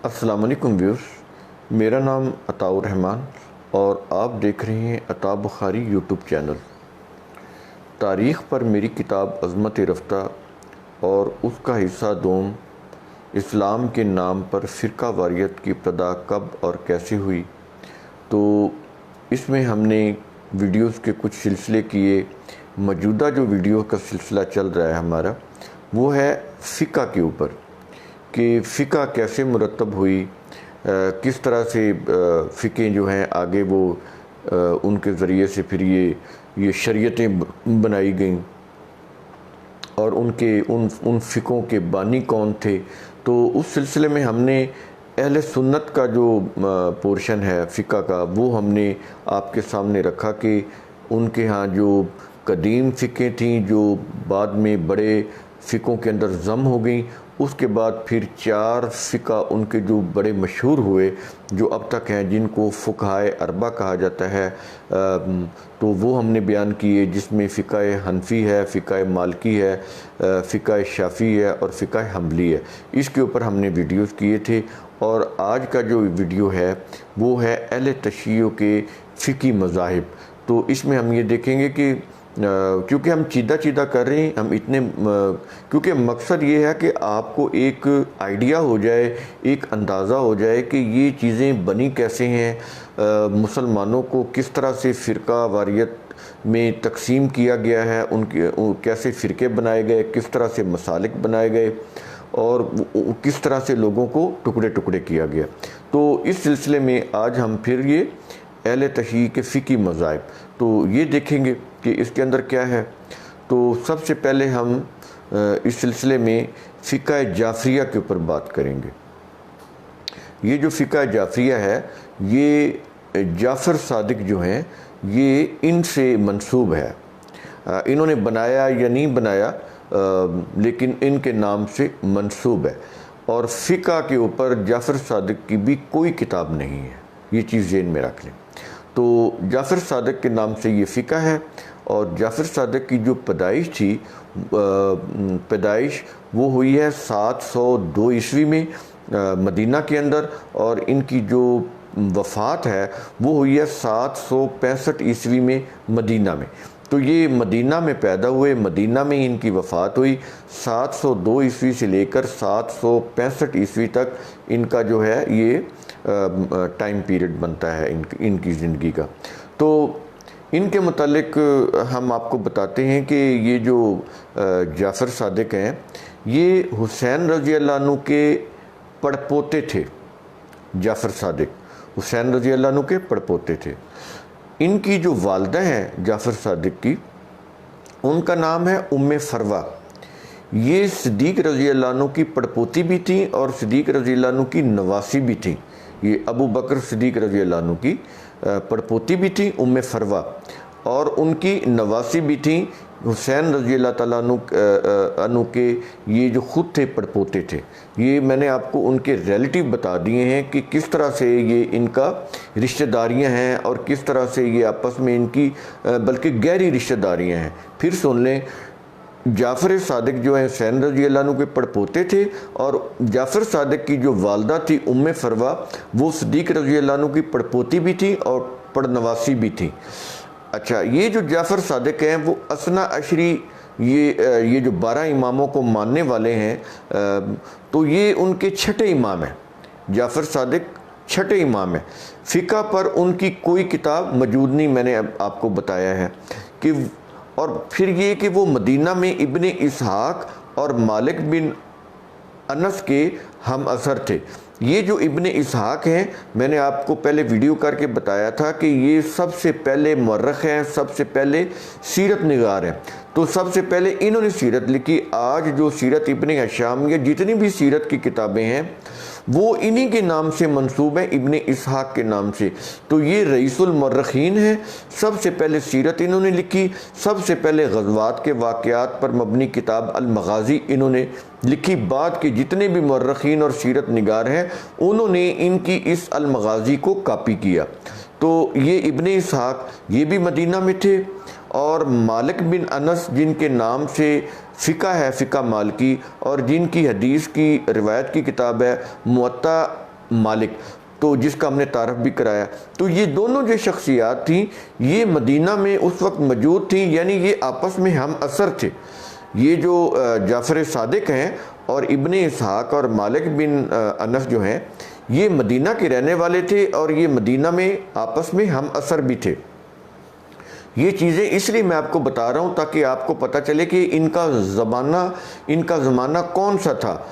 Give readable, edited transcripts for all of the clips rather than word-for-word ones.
अस्सलाम वालेकुम व्यूअर्स, मेरा नाम अताउर रहमान और आप देख रहे हैं अता बुखारी यूट्यूब चैनल। तारीख़ पर मेरी किताब अज़मत रफ्ता और उसका हिस्सा दोम, इस्लाम के नाम पर फ़िरका वारियत की इब्तिदा कब और कैसे हुई। तो इसमें हमने वीडियोस के कुछ सिलसिले किए। मौजूदा जो वीडियो का सिलसिला चल रहा है हमारा, वो है फ़िका के ऊपर कि फ़िका कैसे मुरतब हुई, किस तरह से फ़िकें जो हैं आगे वो उनके ज़रिए से फिर ये शरीयतें बनाई गईं और उनके उन फ़िकों के बानी कौन थे। तो उस सिलसिले में हमने अहले सुन्नत का जो पोर्शन है फ़िका का, वो हमने आपके सामने रखा कि उनके यहाँ जो कदीम फ़िकें थीं जो बाद में बड़े फ़िकों के अंदर ज़म हो गई। उसके बाद फिर 4 फ़िका उनके जो बड़े मशहूर हुए, जो अब तक हैं, जिनको फ़ुक़हाए अरबा कहा जाता है। तो वो हमने बयान किए, जिसमें फ़िक़ाए हनफ़ी है, फ़िक़ाए मालिकी है, फ़िक़ाए शाफ़ी है और फ़िक़ाए हम्बली है। इसके ऊपर हमने वीडियोस किए थे और आज का जो वीडियो है वो है अहले तशय्युअ के फ़िक़ी मज़ाहिब। तो इसमें हम ये देखेंगे कि क्योंकि हम चीदा कर रहे हैं, हम इतने क्योंकि मकसद ये है कि आपको एक आइडिया हो जाए, एक अंदाज़ा हो जाए कि ये चीज़ें बनी कैसे हैं, मुसलमानों को किस तरह से फ़िरका वारियत में तकसीम किया गया है, उनके कैसे फ़िरके बनाए गए, किस तरह से मसालिक बनाए गए और किस तरह से लोगों को टुकड़े टुकड़े किया गया। तो इस सिलसिले में आज हम फिर ये अहले तशय्युअ के फ़िक़ी मज़ाहिब तो ये देखेंगे कि इसके अंदर क्या है। तो सबसे पहले हम इस सिलसिले में फ़िक़ा जाफ़रिया के ऊपर बात करेंगे। ये जो फ़िक़ा जाफ़रिया है, ये जाफ़र सादिक जो हैं, ये इनसे मंसूब है। इन्होंने बनाया या नहीं बनाया, लेकिन इनके नाम से मंसूब है। और फ़िक़ा के ऊपर जाफ़र सादिक की भी कोई किताब नहीं है, ये चीज़ ज़हन में रख लें। तो जाफ़र सादिक के नाम से ये फ़िक़ा है और जाफ़र सादिक की जो पैदाइश थी, पैदाइश वो हुई है 702 ईस्वी में मदीना के अंदर, और इनकी जो वफ़ात है वो हुई है 765 ईस्वी में मदीना में। तो ये मदीना में पैदा हुए, मदीना में इनकी वफ़ात हुई। 702 ईस्वी से लेकर 765 ईस्वी तक इनका जो है ये टाइम पीरियड बनता है इनकी ज़िंदगी का। तो इनके मुतालिक हम आपको बताते हैं कि ये जो जाफ़र सादिक हैं, ये हुसैन रज़ी अल्लाह अन्हु के पड़पोते थे। जाफ़र सादिक हुसैन रज़ी अल्लाह अन्हु के पड़पोते थे। इनकी जो वालदा हैं जाफ़र सादिक की, उनका नाम है उम्मे फरवा। ये सिद्दीक़ रज़ी अल्लाह अन्हु की पड़पोती भी थी और सिद्दीक़ रज़ी अल्लाह अन्हु की नवासी भी थी। ये अबू बकर सिद्दीक़ रज़ी अल्लाह अन्हु की पड़पोती भी थी उम्मे फरवा, और उनकी नवासी भी थी हुसैन रज़ी अल्लाह तआला अन्हु के, ये जो ख़ुद थे पड़पोते थे। ये मैंने आपको उनके रिलेटिव बता दिए हैं कि किस तरह से ये इनका रिश्तेदारियां हैं और किस तरह से ये आपस में इनकी बल्कि गहरी रिश्तेदारियां हैं। फिर सुन लें, जाफ़र सादिक जो है हुसैन रज़ी अल्लाह अन्हु के पड़पोते थे और जाफ़र सादिक की जो वालदा थी उम्मे फरवा, वो सिद्दीक़ रज़ी अल्लाह अन्हु की पड़पोती भी थी और पड़नवासी भी थी। अच्छा, ये जो जाफ़र सादिक हैं वो असना अशरी, ये जो 12 इमामों को मानने वाले हैं, तो ये उनके छठे इमाम हैं। जाफ़र सादिक छठे इमाम हैं। फ़िक़ा पर उनकी कोई किताब मौजूद नहीं, मैंने आपको बताया है कि। और फिर ये कि वो मदीना में इब्ने इसहाक़ और मालिक बिन अनस के हम असर थे। ये जो इब्ने इसहाक़ हैं, मैंने आपको पहले वीडियो करके बताया था कि ये सबसे पहले मुअर्रिख़ हैं, सबसे पहले सीरत निगार हैं। तो सबसे पहले इन्होंने सीरत लिखी। आज जो सीरत इब्ने हिशाम या जितनी भी सीरत की किताबें हैं वो इन्हीं के नाम से मंसूब हैं, इब्ने इसहाक़ के नाम से। तो ये रईसुल मुअर्रिख़ीन हैं। सबसे पहले सीरत इन्होंने लिखी, सबसे पहले ग़ज़वात के वाक़यात पर मबनी किताब अल मग़ाज़ी इन्होंने लिखी। बाद के जितने भी मुअर्रिख़ीन और सीरत निगार हैं, उन्होंने इनकी इस अल मग़ाज़ी को कॉपी किया। तो ये इब्ने इसहाक़, ये भी मदीना में थे, और मालिक बिन अनस जिनके नाम से फ़िक़ा है, फ़िक़ा मालिकी, और जिनकी हदीस की रिवायत की किताब है मुअत्ता मालिक, तो जिसका हमने तारफ़ भी कराया। तो ये दोनों जो शख्सियात थी ये मदीना में उस वक्त मौजूद थी, यानी ये आपस में हम असर थे। ये जो जाफ़र सादिक हैं और इब्ने इसहाक़ और मालिक बिन अनस जो हैं ये मदीना के रहने वाले थे और ये मदीना में आपस में हम असर भी थे। ये चीज़ें इसलिए मैं आपको बता रहा हूँ ताकि आपको पता चले कि इनका ज़माना कौन सा था।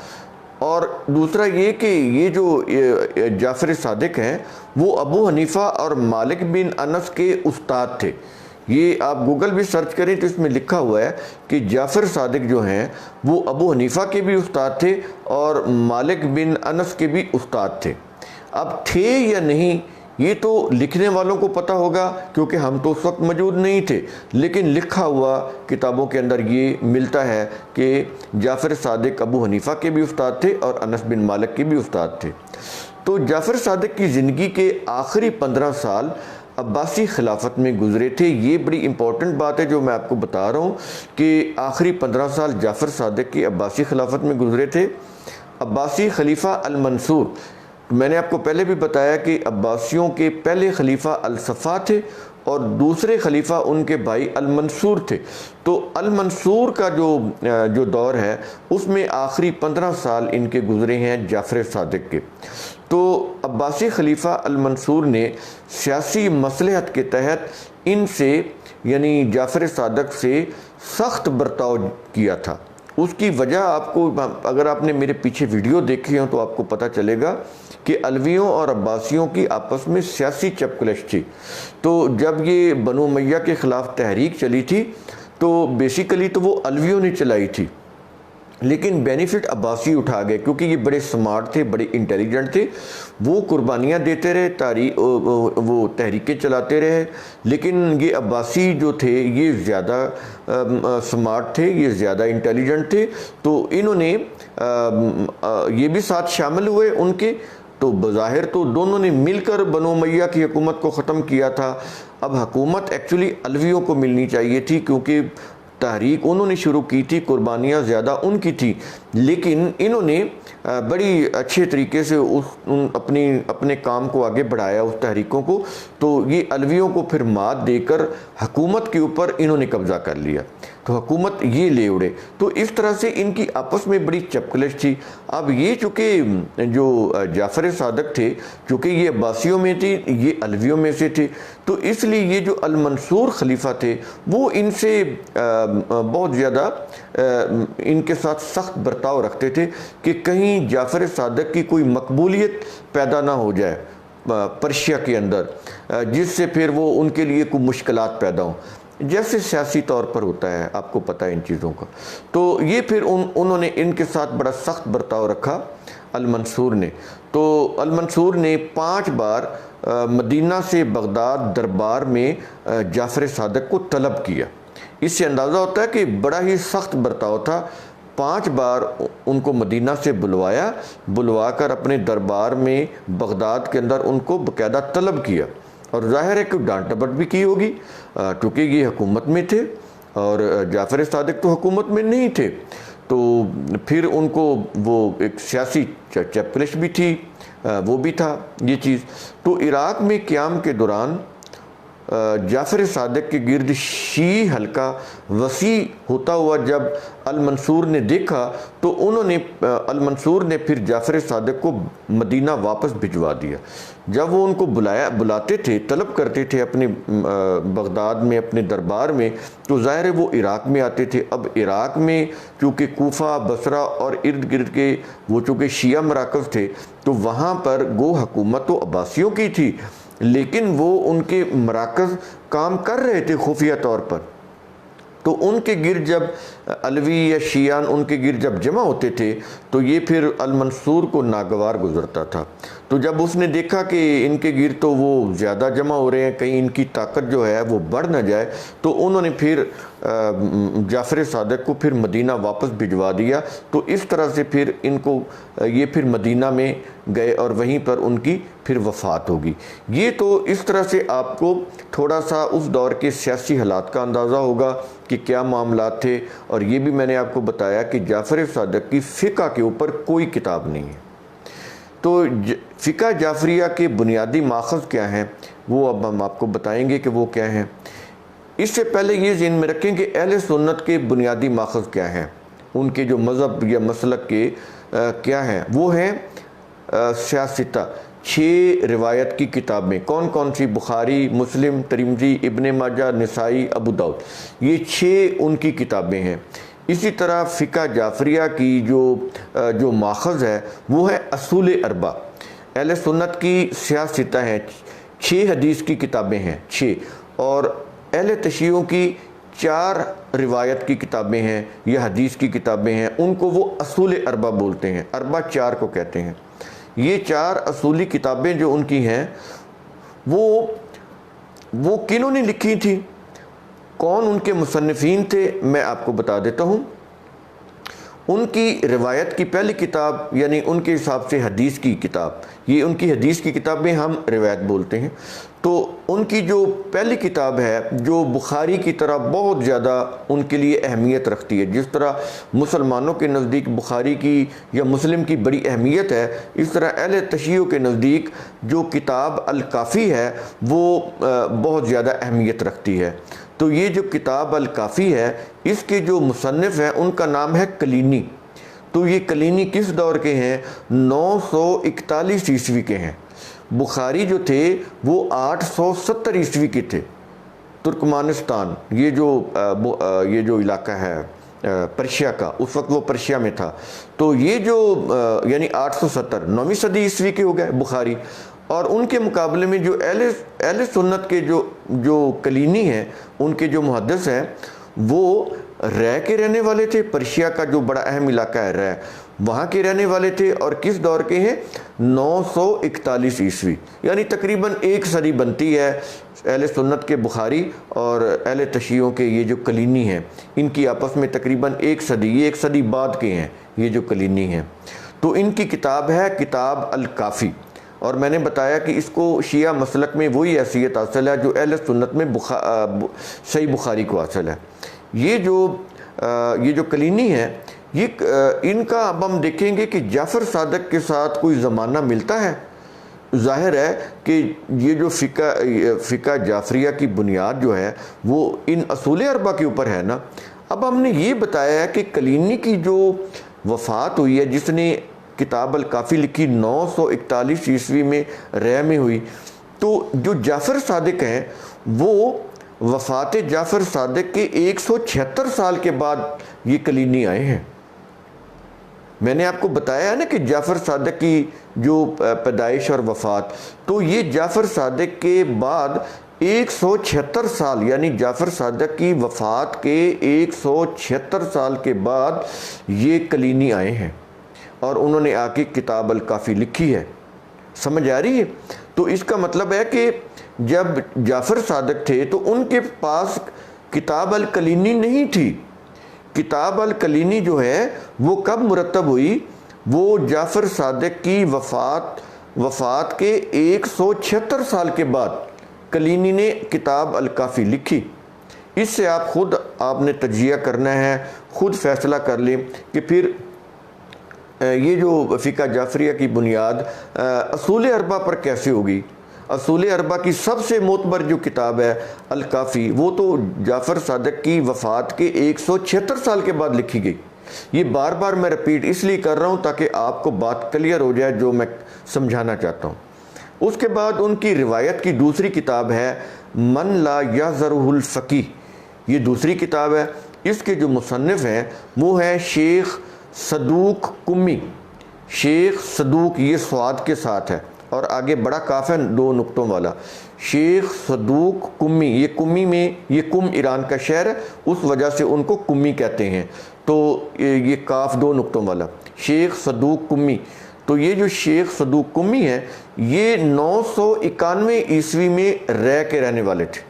और दूसरा ये कि ये जो जाफ़र सादिक हैं वो अबू हनीफ़ा और मालिक बिन अनस के उस्ताद थे। ये आप गूगल भी सर्च करें तो इसमें लिखा हुआ है कि जाफ़र सादिक जो हैं वो अबू हनीफ़ा के भी उस्ताद थे और मालिक बिन अनस के भी उस्ताद थे। अब थे या नहीं ये तो लिखने वालों को पता होगा क्योंकि हम तो उस वक्त मौजूद नहीं थे, लेकिन लिखा हुआ किताबों के अंदर ये मिलता है कि जाफ़र सादिक अबू हनीफ़ा के भी उस्ताद थे और अनस बिन मालिक के भी उस्ताद थे। तो जाफ़र सादिक की ज़िंदगी के आखिरी 15 साल अब्बासी खिलाफत में गुजरे थे। ये बड़ी इंपॉर्टेंट बात है जो मैं आपको बता रहा हूँ कि आखिरी 15 साल जाफ़र सादिक की अब्बासी खिलाफत में गुजरे थे। अब्बासी खलीफा अल मंसूर, मैंने आपको पहले भी बताया कि अब्बासियों के पहले खलीफा अल सफ़ा थे और दूसरे खलीफा उनके भाई अल मंसूर थे। तो अल मंसूर का जो दौर है उसमें आखिरी 15 साल इनके गुजरे हैं जाफ़र सादिक के। तो अब्बासी खलीफा अल मंसूर ने सियासी मसलहत के तहत इनसे यानी जाफ़र सादिक से सख्त बर्ताव किया था। उसकी वजह आपको, अगर आपने मेरे पीछे वीडियो देखी हो तो आपको पता चलेगा कि अलवियों और अब्बासियों की आपस में सियासी चपकलश थी। तो जब ये बनु उमय्या के ख़िलाफ़ तहरीक चली थी तो बेसिकली तो वो अलवियों ने चलाई थी, लेकिन बेनिफिट अब्बासी उठा गए क्योंकि ये बड़े स्मार्ट थे, बड़े इंटेलिजेंट थे। वो कुर्बानियाँ देते रहे, वो तहरीकें चलाते रहे, लेकिन ये अब्बासी जो थे ये ज़्यादा स्मार्ट थे, ये ज़्यादा इंटेलिजेंट थे। तो इन्होंने ये भी साथ शामिल हुए उनके। तो बज़ाहिर तो दोनों ने मिलकर बनु उमय्या की हुकूमत को ख़त्म किया था। अब हुकूमत एक्चुअली अलवियों को मिलनी चाहिए थी क्योंकि तहरीक उन्होंने शुरू की थी, कुर्बानियाँ ज़्यादा उनकी थी, लेकिन इन्होंने बड़ी अच्छे तरीके से अपने काम को आगे बढ़ाया उस तहरीकों को। तो ये अलवियों को फिर मात देकर हुकूमत के ऊपर इन्होंने कब्ज़ा कर लिया, तो हुकूमत ये ले उड़े। तो इस तरह से इनकी आपस में बड़ी चपकलश थी। अब ये चूँकि जो जाफ़र सादिक थे, चूँकि ये अब्बासियों में थे, ये अलवियों में से थे, तो इसलिए ये जो अल मंसूर खलीफा थे वो इनसे बहुत ज़्यादा इनके साथ सख्त बर्ताव रखते थे कि कहीं जाफ़र सादिक की कोई मकबूलियत पैदा ना हो जाए पर्शिया के अंदर, जिससे फिर वो उनके लिए कोई मुश्किलात पैदा हों, जैसे सियासी तौर पर होता है, आपको पता है इन चीज़ों का। तो ये फिर उन्होंने इनके साथ बड़ा सख्त बर्ताव रखा अल मंसूर ने। तो अल मंसूर ने 5 बार मदीना से बगदाद दरबार में जाफ़र सादिक को तलब किया। इससे अंदाज़ा होता है कि बड़ा ही सख्त बर्ताव था। 5 बार उनको मदीना से बुलवा कर अपने दरबार में बगदाद के अंदर उनको बाकायदा तलब किया, और ज़ाहिर है कि डांट डपट भी की होगी क्योंकि ये हुकूमत में थे और जाफ़र सादिक तो हुकूमत में नहीं थे। तो फिर उनको वो एक सियासी चपकलिश भी थी, वो भी था ये चीज़। तो इराक़ में क़याम के दौरान जाफ़र सादिक के गिर्द शी हल्का वसी होता हुआ जब अल मंसूर ने देखा तो अल मंसूर ने फिर जाफ़र सादिक को मदीना वापस भिजवा दिया। जब वो उनको बुलाते थे, तलब करते थे अपने बगदाद में, अपने दरबार में, तो ज़ाहिर है वो इराक़ में आते थे। अब इराक़ में चूँकि कूफा, बसरा और इर्द गिर्द के वो चूँकि शिया मराकज़ थे, तो वहाँ पर गो हुकूमत तो अब्बासियों की थी, लेकिन वो उनके मराकज़ काम कर रहे थे खुफिया तौर पर। तो उनके गिर्द जब अलवी या शियान उनके गिर्द जब जमा होते थे तो ये फिर अल मंसूर को नागवार गुजरता था। तो जब उसने देखा कि इनके गिर्द तो वो ज़्यादा जमा हो रहे हैं, कहीं इनकी ताकत जो है वो बढ़ ना जाए, तो उन्होंने फिर जाफ़र सादिक को फिर मदीना वापस भिजवा दिया। तो इस तरह से फिर इनको ये फिर मदीना में गए और वहीं पर उनकी फिर वफ़ात होगी। ये तो इस तरह से आपको थोड़ा सा उस दौर के सियासी हालात का अंदाज़ा होगा कि क्या मामलात थे। और ये भी मैंने आपको बताया कि जाफ़र सादिक की फ़िक़्ह के ऊपर कोई किताब नहीं है। तो फ़िक़्ह जाफ़रिया के बुनियादी माख़ज़ क्या हैं वो अब हम आपको बताएंगे कि वो क्या हैं। इससे पहले ये ज़हन में रखें कि अहले सुन्नत के बुनियादी माख़ज़ क्या हैं, उनके जो मज़हब या मसलक के क्या हैं। वो हैं सियासिता, 6 रिवायत की किताबें। कौन कौन सी? बुखारी, मुस्लिम, तिरमिज़ी, इब्न माजा, निसाई, अबू दाऊद, ये 6 उनकी किताबें हैं। इसी तरह फ़िक़्ह जाफ़रिया की जो माख़ज़ है वो है असूल अरबा। अहले सुन्नत की सियासिता हैं, 6 हदीस की किताबें हैं, 6, और अहले तशय्युअ की 4 रिवायत की किताबें हैं या हदीस की किताबें हैं, उनको वो असूल अरबा बोलते हैं। अरबा 4 को कहते हैं। ये 4 असूली किताबें जो उनकी हैं वो किन्होंने लिखी थी, कौन उनके मुसन्निफ़ीन थे, मैं आपको बता देता हूँ। उनकी रिवायत की पहली किताब, यानी उनके हिसाब से हदीस की किताब, ये उनकी हदीस की किताबें हम रिवायत बोलते हैं। तो उनकी जो पहली किताब है, जो बुखारी की तरह बहुत ज़्यादा उनके लिए अहमियत रखती है, जिस तरह मुसलमानों के नज़दीक बुखारी की या मुस्लिम की बड़ी अहमियत है, इस तरह अहले तशय्युअ के नज़दीक जो किताब अल काफ़ी है वो बहुत ज़्यादा अहमियत रखती है। तो ये जो किताब अल काफ़ी है, इसके जो मुसन्निफ़ हैं उनका नाम है कलीनी। तो ये कलीनी किस दौर के हैं? 941 ईस्वी के हैं। बुखारी जो थे वो 870 ईस्वी के थे। तुर्कमानिस्तान, ये जो इलाका है पर्शिया का, उस वक्त वो पर्शिया में था। तो ये जो यानी 870, 9वीं सदी ईस्वी के हो गए बुखारी। और उनके मुकाबले में जो अहले सुन्नत के जो कलीनी हैं, उनके जो मुहद्दिस हैं, वो रह के रहने वाले थे। पर्शिया का जो बड़ा अहम इलाका है रह, वहाँ के रहने वाले थे। और किस दौर के हैं? 941 ईस्वी, यानी तकरीबन 1 सदी बनती है अहले सुन्नत के बुखारी और अहले तशय्युअ के ये जो कलीनी हैं, इनकी आपस में तकरीबन 1 सदी, ये 1 सदी बाद के हैं ये जो कलीनी हैं। तो इनकी किताब है किताब अल काफ़ी। और मैंने बताया कि इसको शिया मसलक में वही हैसियत हासिल है जो अहले सुन्नत में सही बुखारी को हासिल है। ये जो कलीनी है, ये इनका अब हम देखेंगे कि जाफ़र सादिक के साथ कोई ज़माना मिलता है। ज़ाहिर है कि ये जो फ़िक़्ह जाफ़रिया की बुनियाद जो है वो इन असूल अरबा के ऊपर है ना। अब हमने ये बताया है कि कलीनी की जो वफ़ात हुई है, जिसने किताब अल काफ़ी लिखी 941 ईस्वी में रह में हुई, तो जो जाफ़र सादिक हैं वो वफ़ात जाफ़र सादिक के 176 साल के बाद ये कलीनी आए हैं। मैंने आपको बताया है ना कि जाफ़र सादिक की जो पैदाइश और वफ़ात, तो ये जाफ़र सादिक के बाद 176 साल, यानी जाफ़र सादिक की वफ़ात के 176 साल के बाद ये कलीनी आए हैं और उन्होंने आके किताब अल काफ़ी लिखी है। समझ आ रही है? तो इसका मतलब है कि जब जाफ़र सादिक थे तो उनके पास किताब अल कलीनी नहीं थी। किताब अल कलीनी जो है वो कब मुरतब हुई? वो जाफ़र सादिक की वफ़ात के 176 साल के बाद कलीनी ने किताब अल काफ़ी लिखी। इससे आपने तजिया करना है, ख़ुद फ़ैसला कर लें कि फिर ये जो फ़िक़्ह जाफ़रिया की बुनियाद असूल अरबा पर कैसे होगी। असूल अरबा की सबसे मोतबर जो किताब है अल काफ़ी, वो तो जाफ़र सादिक की वफ़ात के 176 साल के बाद लिखी गई। ये बार बार मैं रिपीट इसलिए कर रहा हूँ ताकि आपको बात क्लियर हो जाए जो मैं समझाना चाहता हूँ। उसके बाद उनकी रिवायत की दूसरी किताब है मन ला यज़रुहुल फ़क़ीह, ये दूसरी किताब है। इसके जो मुसन्निफ़ हैं वो हैं शेख सदूक कुम्मी। शेख सदूक, ये स्वाद के साथ है और आगे बड़ा काफ़ है 2 नुक्तों वाला। शेख सदूक कुम्मी, ये कुम्मी में, ये कुम ईरान का शहर है, उस वजह से उनको कुम्मी कहते हैं। तो ये काफ़ 2 नुक्तों वाला, शेख सदूक कुम्मी। तो ये जो शेख सदूक कुम्मी है, ये 991 ईस्वी में रह के रहने वाले थे।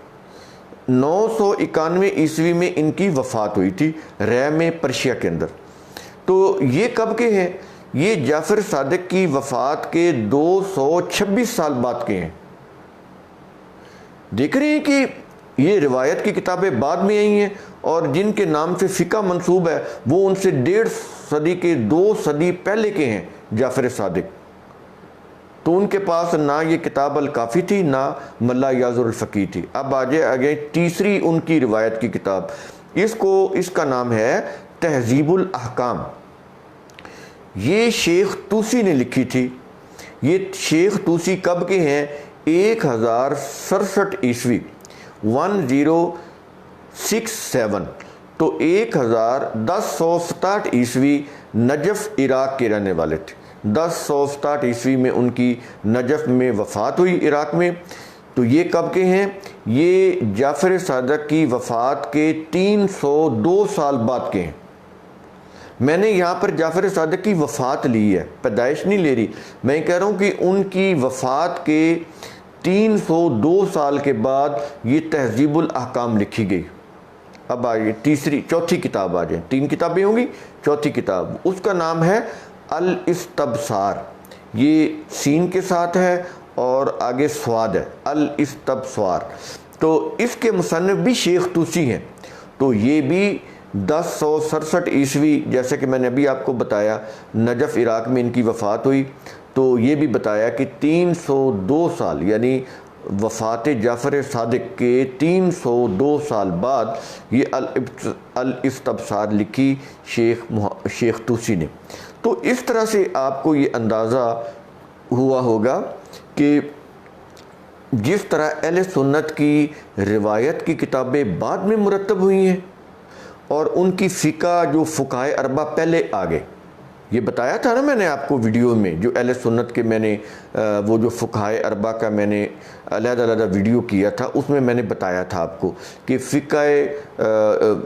991 ईस्वी में इनकी वफ़ात हुई थी रह में, पर्शिया के अंदर। तो ये कब के हैं? ये जाफ़र सादिक की वफ़ात के 226 साल बाद के हैं। देख रहे हैं कि ये रिवायत की किताबें बाद में आई हैं और जिनके नाम से फ़िक़्ह मंसूब है वो उनसे 1.5 सदी के 2 सदी पहले के हैं जाफ़र सादिक। तो उनके पास ना ये किताब अल काफ़ी थी, ना मल्ला याजुल फ़क़ीह थी। अब आगे तीसरी उनकी रिवायत की किताब, इसका नाम है तहज़ीबुल अहकाम। ये शेख तूसी ने लिखी थी। ये शेख तूसी कब के हैं? 1067 ईस्वी, 1067। तो 1067 ईस्वी नजफ़ इराक़ के रहने वाले थे। 1067 ईस्वी में उनकी नजफ़ में वफ़ात हुई इराक़ में। तो ये कब के हैं? ये जाफ़र सादिक़ की वफ़ात के 302 साल बाद के हैं। मैंने यहाँ पर जाफ़र सादिक़ की वफ़ात ली है, पैदाइश नहीं ले रही। मैं कह रहा हूँ कि उनकी वफ़ात के 302 साल के बाद ये तहज़ीबुल अहकाम लिखी गई। अब आइए चौथी किताब आ जाए। 3 किताबें होंगी, चौथी किताब उसका नाम है अल इस्तबसार। ये सीन के साथ है और आगे स्वाद है, अल इस्तबसार। तो इसके मुसन्निफ़ भी शेख तूसी हैं। तो ये भी 1067 ईस्वी, जैसे कि मैंने अभी आपको बताया, नजफ़ इराक़ में इनकी वफ़ात हुई। तो ये भी बताया कि 302 साल यानी वफ़ात जाफ़र सादिक़ के 302 साल बाद ये अल इस्तबसार लिखी शेख तूसी ने। तो इस तरह से आपको ये अंदाज़ा हुआ होगा कि जिस तरह अहले सुन्नत की रिवायत की किताबें बाद में मुरतब हुई हैं और उनकी फ़िक़ा जो फ़ुक़हाए अरबा पहले आ गए। ये बताया था ना मैंने आपको वीडियो में, जो अहले सुन्नत के मैंने वो जो फ़ुक़हाए अरबा का मैंने अलग-अलग वीडियो किया था, उसमें मैंने बताया था आपको कि फ़िक़ाए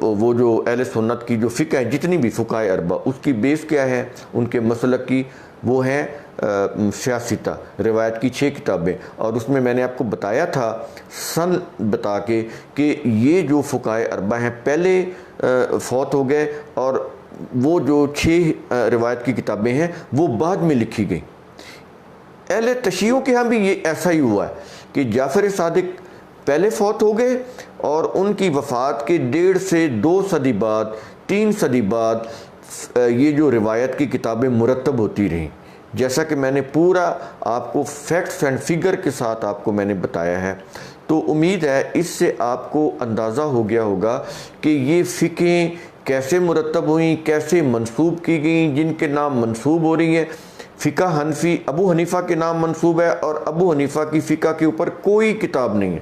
वो जो अहले सुन्नत की जो फ़िक़ा है, जितनी भी फ़ुक़हाए अरबा, उसकी बेस क्या है उनके मसलक की, वो है सियासिता, रिवायत की 6 किताबें। और उसमें मैंने आपको बताया था सन बता के कि ये जो फ़ुक़हाए अरबा हैं पहले फ़ौत हो गए और वो जो 6 रिवायत की किताबें हैं वो बाद में लिखी गई। अहले तशय्युअ के यहाँ भी ये ऐसा ही हुआ है कि जाफ़र सादिक़ पहले फ़ौत हो गए और उनकी वफ़ात के 1.5 से 2 सदी बाद, 3 सदी बाद ये जो रिवायत की किताबें मुरतब होती रहीं। जैसा कि मैंने पूरा आपको फैक्ट्स एंड फिगर के साथ आपको मैंने बताया है। तो उम्मीद है इससे आपको अंदाज़ा हो गया होगा कि ये फ़िक़ें कैसे मुरतब हुई, कैसे मंसूब की गई, जिनके नाम मंसूब हो रही हैं। फ़िक़ा हनफ़ी अबू हनीफ़ा के नाम मंसूब है और अबू हनीफ़ा की फ़िक़ा के ऊपर कोई किताब नहीं है।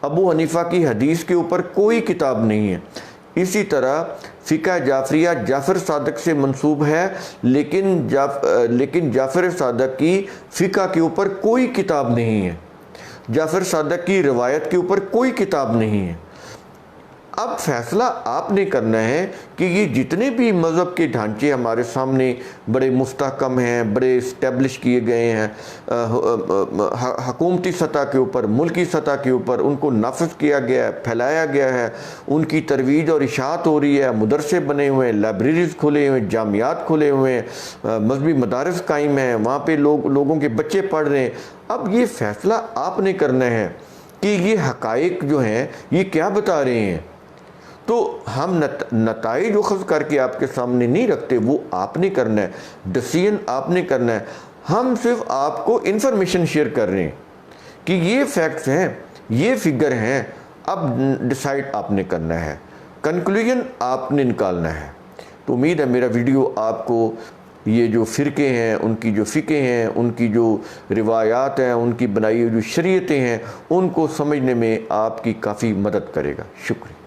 अबू हनीफ़ा की हदीस के ऊपर कोई किताब नहीं है। इसी तरह फ़िक़ा जाफ़रिया जाफ़र सादिक़ से मंसूब है, लेकिन जाफ़र सादिक़ की फ़िक़ा के ऊपर कोई किताब नहीं है। जाफ़र सादिक़ की रिवायत के ऊपर कोई किताब नहीं है। अब फैसला आपने करना है कि ये जितने भी मज़हब के ढांचे हमारे सामने बड़े मुस्तहकम हैं, बड़े इस्टेब्लिश किए गए हैं, हुकूमती सतह के ऊपर, मुल्की सतह के ऊपर उनको नाफिज किया गया है, फैलाया गया है, उनकी तरवीज और इशाअत हो रही है, मदरसे बने हुए हैं, लाइब्रेरीज़ खुले हुए हैं, जामियात खुले हुए हैं, मजहबी मदारिस कायम हैं, वहाँ पे लोगों के बच्चे पढ़ रहे हैं। अब ये फ़ैसला आपने करना है कि ये हक़ाइक़ जो हैं ये क्या बता रहे हैं। तो हम नताइज उख़्ज़ करके आपके सामने नहीं रखते, वो आपने करना है, डिसीजन आपने करना है। हम सिर्फ आपको इन्फॉर्मेशन शेयर कर रहे हैं कि ये फैक्ट्स हैं, ये फिगर हैं। अब डिसाइड आपने करना है, कंक्लूजन आपने निकालना है। तो उम्मीद है मेरा वीडियो आपको ये जो फ़िरके हैं, उनकी जो फ़िक़े हैं, उनकी जो रिवायात हैं, उनकी बनाई हुई जो शरीयतें हैं, उनको समझने में आपकी काफ़ी मदद करेगा। शुक्रिया।